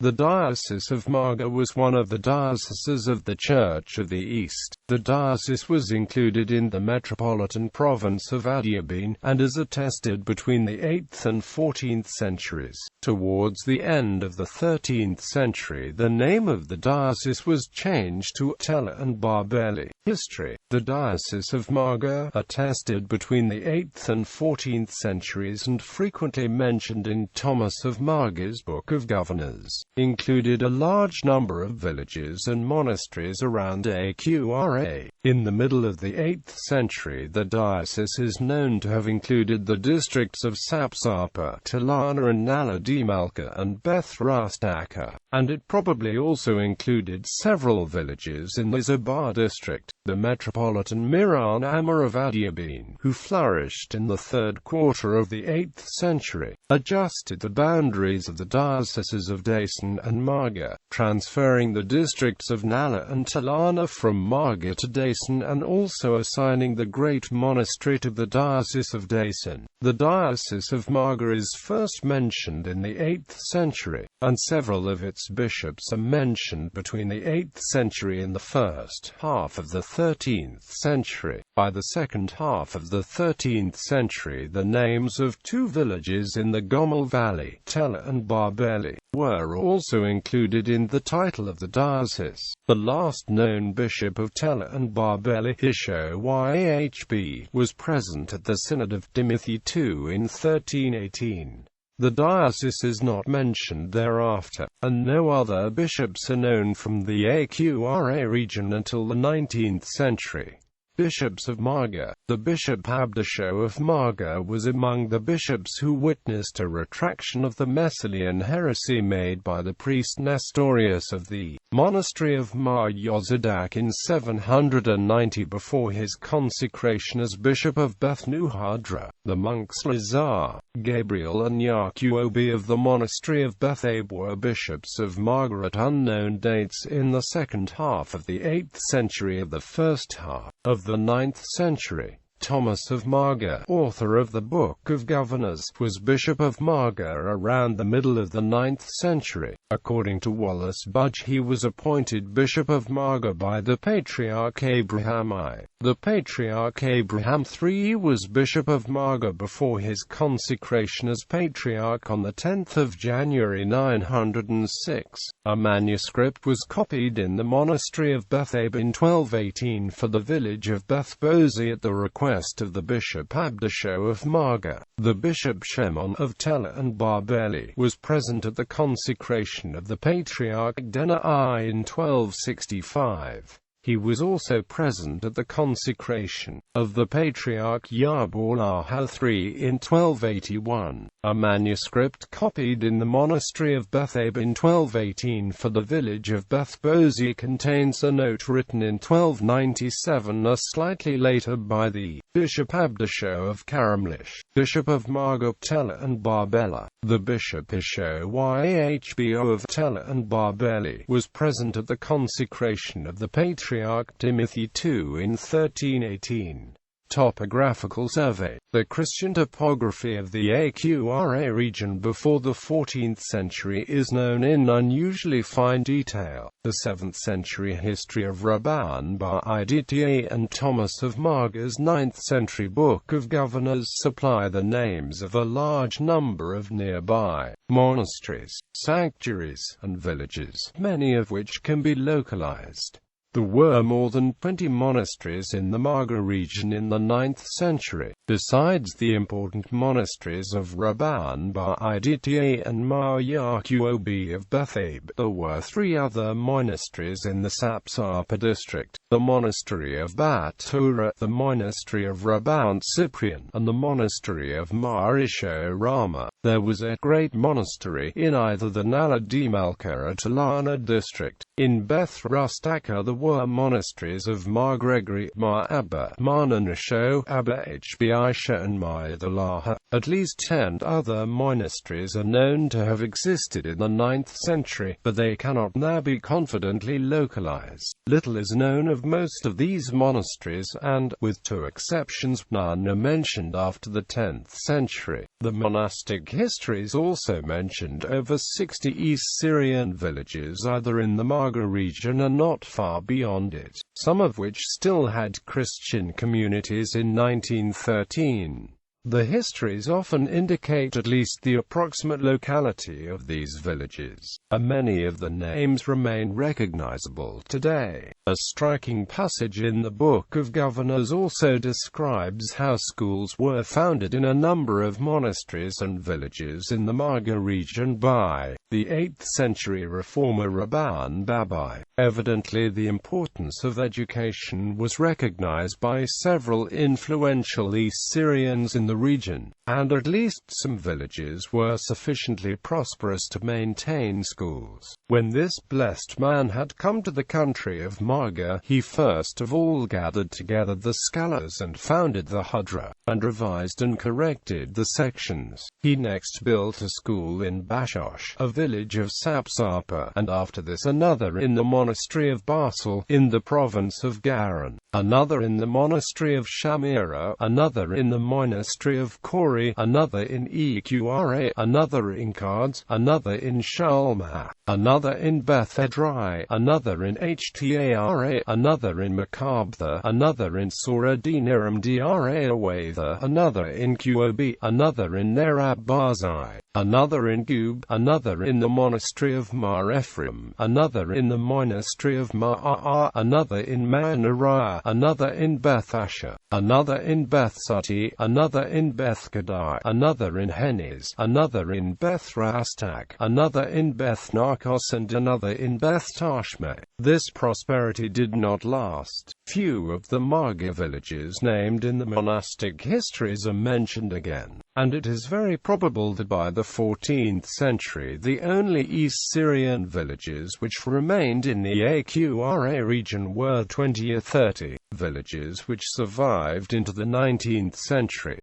The Diocese of Marga was one of the dioceses of the Church of the East. The diocese was included in the metropolitan province of Adiabene, and is attested between the 8th and 14th centuries. Towards the end of the 13th century, the name of the diocese was changed to Tella and Barbelli. History. The Diocese of Marga, attested between the 8th and 14th centuries and frequently mentioned in Thomas of Marga's Book of Governors, included a large number of villages and monasteries around Aqra. In the middle of the 8th century, the diocese is known to have included the districts of Sapsapa, Talana and Nala di Malka and Beth Rustaka, and it probably also included several villages in the Zabar district. The metropolitan Miran Amma of Adiabene, who flourished in the third quarter of the 8th century, adjusted the boundaries of the dioceses of Daisen and Marga, transferring the districts of Nala and Talana from Marga to Daisen and also assigning the great monastery to the Diocese of Daisen. The Diocese of Marga is first mentioned in the 8th century, and several of its bishops are mentioned between the 8th century and the first half of the 13th century. By the second half of the 13th century, the names of two villages in the Gomel Valley, Tella and Barbelli, were also included in the title of the diocese. The last known bishop of Tella and Barbelli, Yhb, was present at the Synod of Timothy II in 1318. The diocese is not mentioned thereafter, and no other bishops are known from the Aqra region until the 19th century. Bishops of Marga. The Bishop Abdasho of Marga was among the bishops who witnessed a retraction of the Messalian heresy made by the priest Nestorius of the monastery of Mar Yozadak in 790 before his consecration as Bishop of Beth Nuhadra. The monks Lazar, Gabriel and Yaquobi of the monastery of Beth Abe were bishops of Marga at unknown dates in the second half of the 8th century and the first half of the 9th century. Thomas of Marga, author of the Book of Governors, was Bishop of Marga around the middle of the 9th century. According to Wallace Budge, he was appointed Bishop of Marga by the Patriarch Abraham I. The Patriarch Abraham III was Bishop of Marga before his consecration as Patriarch on the 10th of January 906. A manuscript was copied in the monastery of Beth Abe in 1218 for the village of Beth Bozi at the request of the Bishop Abdasho of Marga. The Bishop Shemon of Tella and Barbelli was present at the consecration of the Patriarch Dena I in 1265. He was also present at the consecration of the Patriarch Yabulaha III in 1281. A manuscript copied in the monastery of Beth Abe in 1218 for the village of Beth Bozi contains a note written in 1297 slightly later by the Bishop Abdasho of Karamlish, Bishop of Marga, Tella and Barbella. The Bishop Isho Yhbo of Tella and Barbelli was present at the consecration of the Patriarch Timothy II in 1318. Topographical survey. The Christian topography of the Aqra region before the 14th century is known in unusually fine detail. The 7th century history of Rabban Bar Idta and Thomas of Marga's 9th century Book of Governors supply the names of a large number of nearby monasteries, sanctuaries, and villages, many of which can be localized. There were more than 20 monasteries in the Marga region in the 9th century. Besides the important monasteries of Rabban Bar Idta and Mar Yaquobi of Beth Abe, there were 3 other monasteries in the Sapsapa district: the monastery of Bat Torah, the monastery of Rabban Cyprian, and the monastery of Mar Isho Rama. There was a great monastery in either the Nala di Malka or Talana district. In Beth Rustaka there were monasteries of Mar Gregory, Mar Abba, Mar Nanasho, Abba Hbisha and Mar Idalaha. At least 10 other monasteries are known to have existed in the 9th century, but they cannot now be confidently localized. Little is known of most of these monasteries and, with 2 exceptions, none are mentioned after the 10th century. The monastic histories also mentioned over 60 East Syrian villages either in the Marga region or not far beyond it, some of which still had Christian communities in 1913. The histories often indicate at least the approximate locality of these villages, and many of the names remain recognizable today. A striking passage in the Book of Governors also describes how schools were founded in a number of monasteries and villages in the Marga region by the 8th century reformer Rabban Babai. Evidently, the importance of education was recognized by several influential East Syrians in the region, and at least some villages were sufficiently prosperous to maintain schools. When this blessed man had come to the country of Marga, he first of all gathered together the scholars and founded the Hudra, and revised and corrected the sections. He next built a school in Bashosh, a village of Sapsapa, and after this another in the monastery of Basel, in the province of Garan, another in the monastery of Shamira, another in the monastery of Kori, another in Eqra, another in Cards, another in Shalma, another in Beth Edrai, another in Htara, another in Makabtha, another in Suradinaram Dra Awatha, another in Quob, another in Nerab Bazai, another in Gub, another in the monastery of Mar Ephraim, another in the monastery of Ma'aa, another in Manara, another in Beth Asher, another in Beth Sutti, another in Beth Kadai, another in Heniz, another in Beth Rastak, another in Beth Narcos, and another in Beth Tashme. This prosperity did not last. Few of the Marga villages named in the monastic histories are mentioned again, and it is very probable that by the 14th century the only East Syrian villages which remained in the Aqra region were 20 or 30 villages which survived into the 19th century.